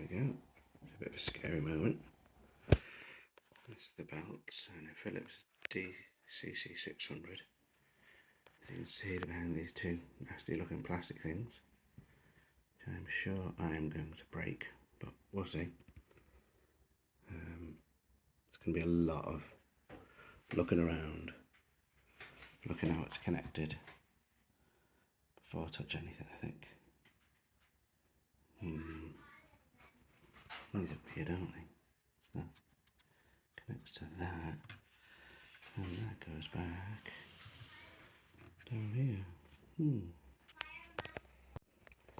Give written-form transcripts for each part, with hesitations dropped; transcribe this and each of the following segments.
we go. It's a bit of a scary moment. This is the belt, and a Phillips DCC 600. As you can see behind these two nasty looking plastic things, which I'm sure I am going to break, but we'll see. It's going to be a lot of looking around, looking how it's connected before I touch anything, I think. These are weird, aren't they? So that connects to that, and that goes back down here.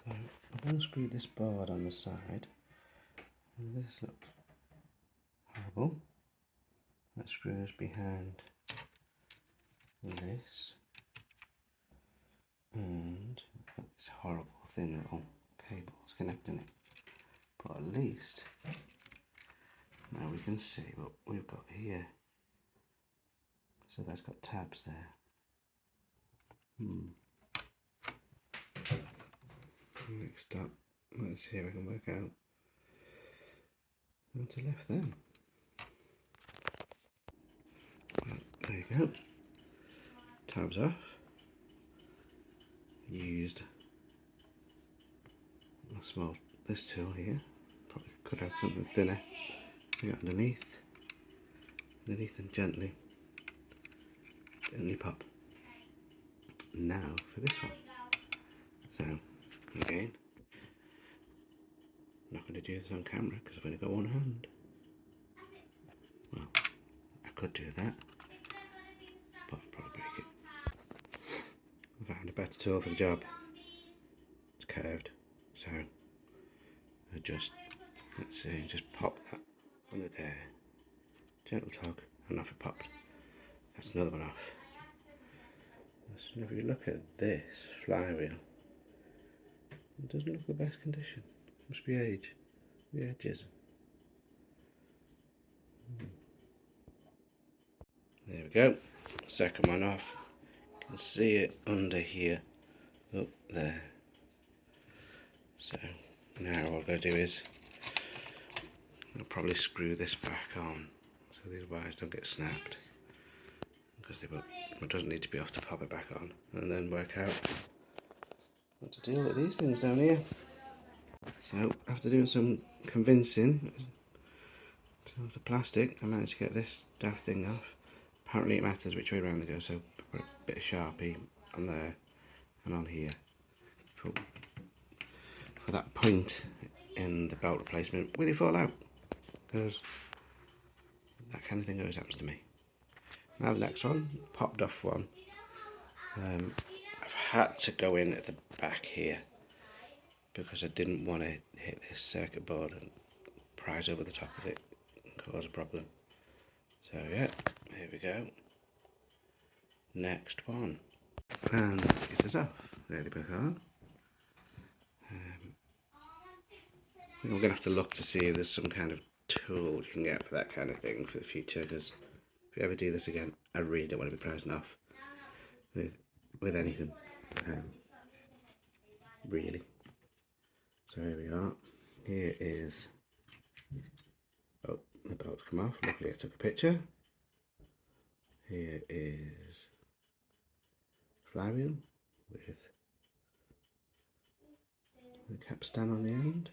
So I've unscrewed this board on the side, and this looks horrible. That screws behind this, and this horrible thin little cables connecting it. But at least now we can see what we've got here. So that's got tabs there. Next up, let's see if we can work out how to lift them. Well, there you go. Tabs off. Used this tool here. Probably could have something thinner. We got underneath and gently pop. Now for this one. So again, I'm not going to do this on camera because I've only got one hand. Well, I could do that, but I'll probably break it. I found a better tool for the job. It's curved, so I just, let's see, just pop that under there. Gentle tug, and off it popped. That's another one off. So if you look at this flywheel, it doesn't look the best condition. Must be age. The edges. There we go. Second one off. You can see it under here. Up there. So now what I've got to do is I'll probably screw this back on so these wires don't get snapped. Because it doesn't need to be off to pop it back on, and then work out what to deal with these things down here. So after doing some convincing of the plastic, I managed to get this daft thing off. Apparently it matters which way around they go, so put a bit of Sharpie on there and on here for that point in the belt replacement will it fall out, because that kind of thing always happens to me. Now the next one, popped off one. I've had to go in at the back here because I didn't want to hit this circuit board and prise over the top of it and cause a problem. So yeah, here we go. Next one. And it is off. There they both are. I think I'm going to have to look to see if there's some kind of tool you can get for that kind of thing for the future, because if you ever do this again, I really don't want to be pricing off with anything, really. So here we are. Here is, oh, the belt's come off. Luckily I took a picture. Here is flywheel with the capstan on the end.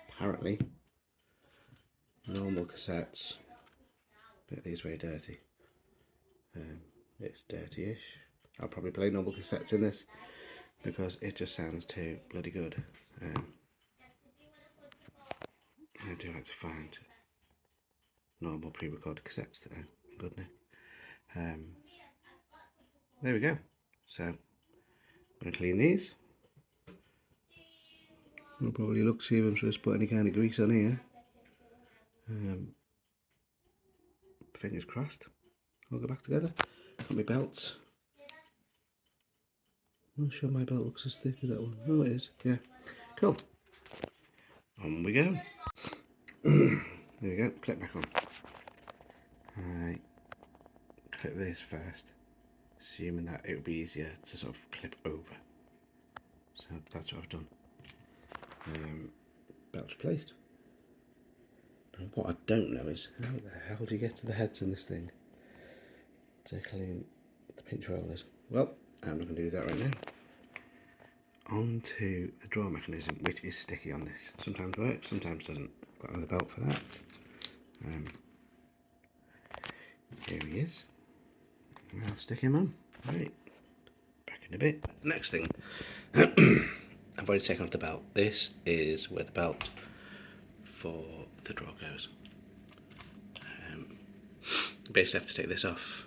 Apparently normal cassettes, but these very dirty. It's dirty-ish. I'll probably play normal cassettes in this because it just sounds too bloody good. I do like to find normal pre-recorded cassettes that are good now. There we go. So I'm going to clean these. I'll probably look see if I'm supposed to put any kind of grease on here. Fingers crossed. I'll go back together. Got my belts. I'm not sure my belt looks as thick as that one. Oh, it is. Yeah. Cool. On we go. There we go. Clip back on. I clip this first, assuming that it would be easier to sort of clip over. So that's what I've done. belts replaced. And what I don't know is how the hell do you get to the heads in this thing to clean the pinch rollers? Well, I'm not going to do that right now. On to the drawer mechanism, which is sticky on this. Sometimes works, sometimes doesn't. Got another belt for that. Here he is. I'll stick him on. Right, back in a bit. Next thing, I've already taken off the belt. This is where the belt for the drawer goes. You basically have to take this off,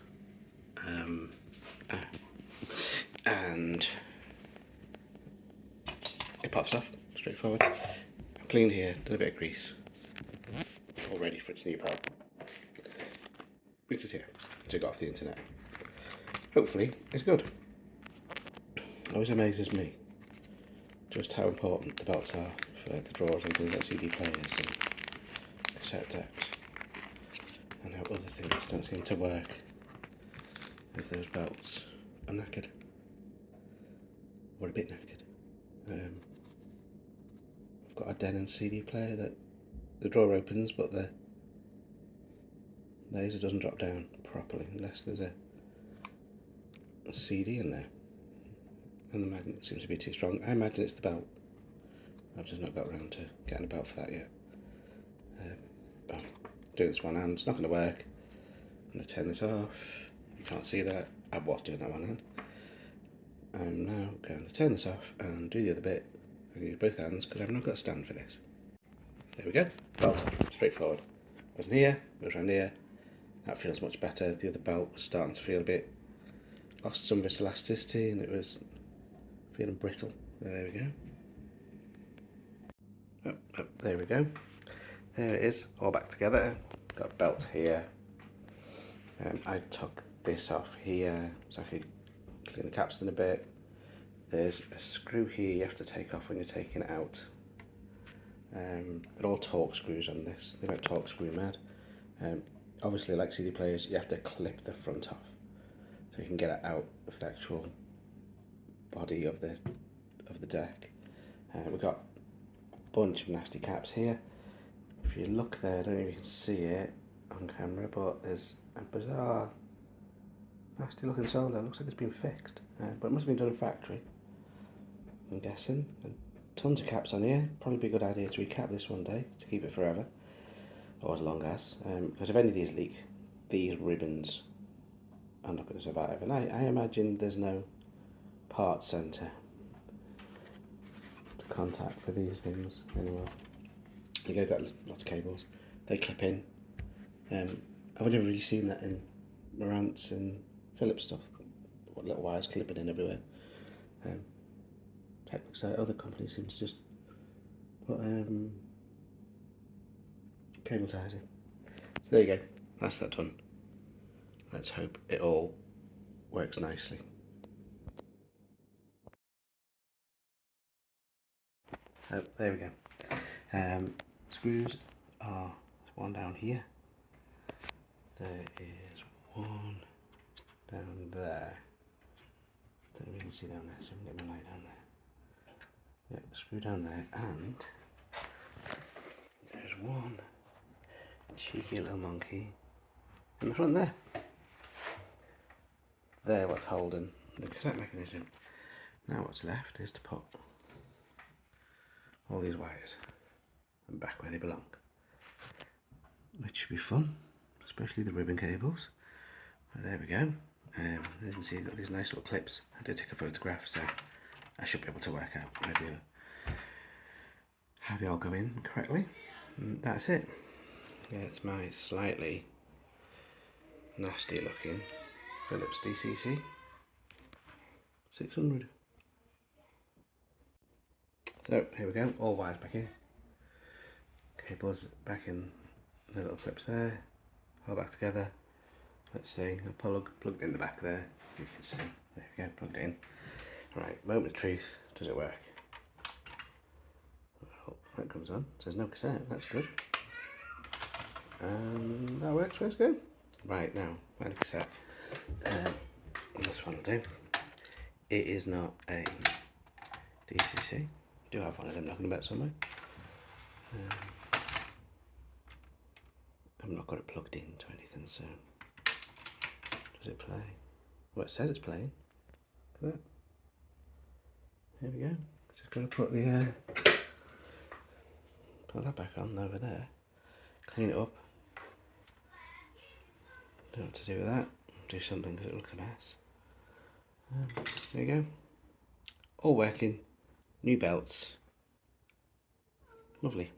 and it pops off. Straightforward. I've cleaned here, done a bit of grease, all ready for its new belt. Which is here, which I got off the internet. Hopefully, it's good. Always amazes me just how important the belts are for the drawers and things like CD players and cassette decks, and how other things don't seem to work with those belts. I'm knackered. Or a bit knackered. I've got a Denon CD player that the drawer opens, but the laser doesn't drop down properly unless there's a CD in there, and the magnet seems to be too strong. I imagine it's the belt. I've just not got around to getting a belt for that yet. But doing this one hand, it's not going to work. I'm going to turn this off. You can't see that. I was doing that one hand. I'm now going to turn this off and do the other bit. I'm going to use both hands because I've not got a stand for this. There we go. Belt, straightforward. Wasn't here, goes around here. That feels much better. The other belt was starting to feel a bit, lost some of its elasticity, and it was feeling brittle. There we go. There we go. There it is, all back together. Got belts here. I took this off here so I could clean the caps in a bit. There's a screw here you have to take off when you're taking it out. They're all Torx screws on this. They make Torx screw mad. Obviously, like CD players, you have to clip the front off so you can get it out of the actual body of the deck. We've got a bunch of nasty caps here. If you look there, I don't know if you can see it on camera, but there's a bizarre, nasty looking solder. It looks like it's been fixed, but it must have been done in factory, I'm guessing. And tons of caps on here. Probably be a good idea to recap this one day to keep it forever, or as long as, because if any of these leak, these ribbons are not going to survive. And I imagine there's no parts centre to contact for these things anymore. You've got lots of cables. They clip in. I've never really seen that in Marantz and Philips stuff. What little wires clipping in everywhere. So other companies seem to just put cable ties in. So there you go. That's that done. Let's hope it all works nicely. So there we go. Screws are one down here. There is one down there. Don't really see down there, so I'm going to get my light down there. Yep, screw down there, and there's one cheeky little monkey in the front there. There, what's holding the cassette mechanism. Now what's left is to put all these wires back where they belong, which should be fun, especially the ribbon cables. There we go. As you can see, I've got these nice little clips. I did take a photograph, so I should be able to work out how they all go in correctly. And that's it. Yeah, it's my slightly nasty looking Philips DCC 600. So here we go, all wires back in. Cables back in the little clips there, all back together. Let's see, a plug plugged in the back there. You can see, there we go, plugged it in. Right, moment of truth, does it work? Well, that comes on, it says no cassette, that's good. And that works, let's go. Right, now, find a cassette. This one will do. It is not a DCC. do have one of them knocking about somewhere. I've not got it plugged into anything, so does it play? Well, it says it's playing. Look at that. There we go. Just got to put the put that back on over there. Clean it up. Don't know what to do with that. Do something because it looks a mess. There you go. All working. New belts. Lovely.